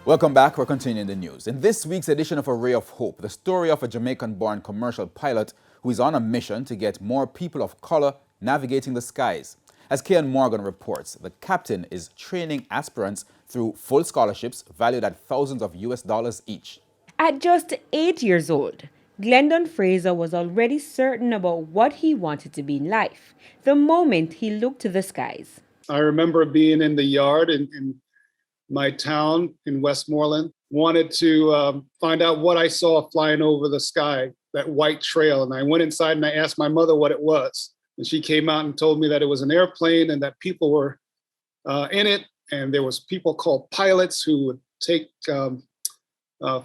Welcome back. We're continuing the news. In this week's edition of A Ray of Hope, the story of a Jamaican-born commercial pilot who is on a mission to get more people of color navigating the skies. As Kian Morgan reports, the captain is training aspirants through full scholarships valued at thousands of US dollars each. At just 8 years old, Glendon Fraser was already certain about what he wanted to be in life the moment he looked to the skies. I remember being in the yard in my town in Westmoreland, wanted to find out what I saw flying over the sky, that white trail. And I went inside and I asked my mother what it was. And she came out and told me that it was an airplane and that people were in it. And there was people called pilots who would take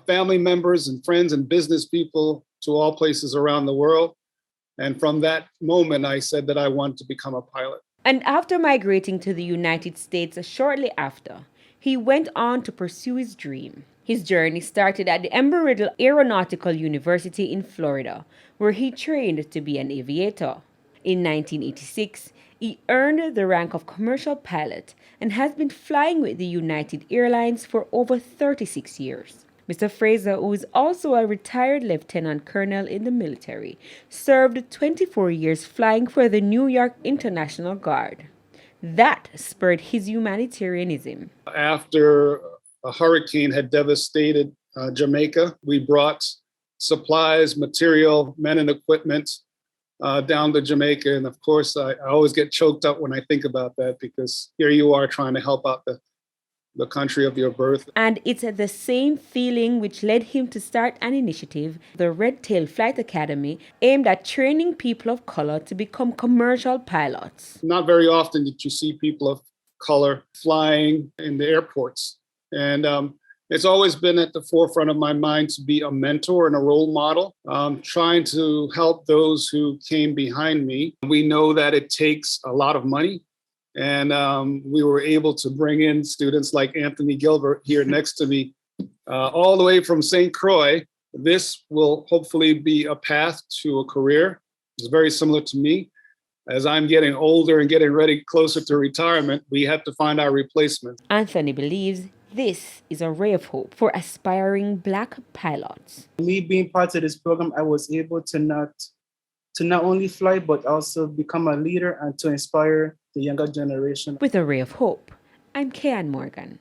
family members and friends and business people to all places around the world. And from that moment, I said that I wanted to become a pilot. And after migrating to the United States shortly after, he went on to pursue his dream. His journey started at the Embry-Riddle Aeronautical University in Florida, where he trained to be an aviator. In 1986, he earned the rank of commercial pilot and has been flying with the United Airlines for over 36 years. Mr. Fraser, who is also a retired lieutenant colonel in the military, served 24 years flying for the New York International Guard. That spurred his humanitarianism. After a hurricane had devastated Jamaica, we brought supplies, material, men and equipment down to Jamaica. And of course, I always get choked up when I think about that because here you are trying to help out the country of your birth. And it's the same feeling which led him to start an initiative, the Red Tail Flight Academy, aimed at training people of color to become commercial pilots. Not very often that you see people of color flying in the airports. And it's always been at the forefront of my mind to be a mentor and a role model, trying to help those who came behind me. We know that it takes a lot of money. And we were able to bring in students like Anthony Gilbert here next to me, all the way from St. Croix. This will hopefully be a path to a career. It's very similar to me. As I'm getting older and getting ready closer to retirement, we have to find our replacement. Anthony believes this is a ray of hope for aspiring Black pilots. Me being part of this program, I was able to not only fly, but also become a leader and to inspire the younger generation. With a ray of hope, I'm Kian Morgan.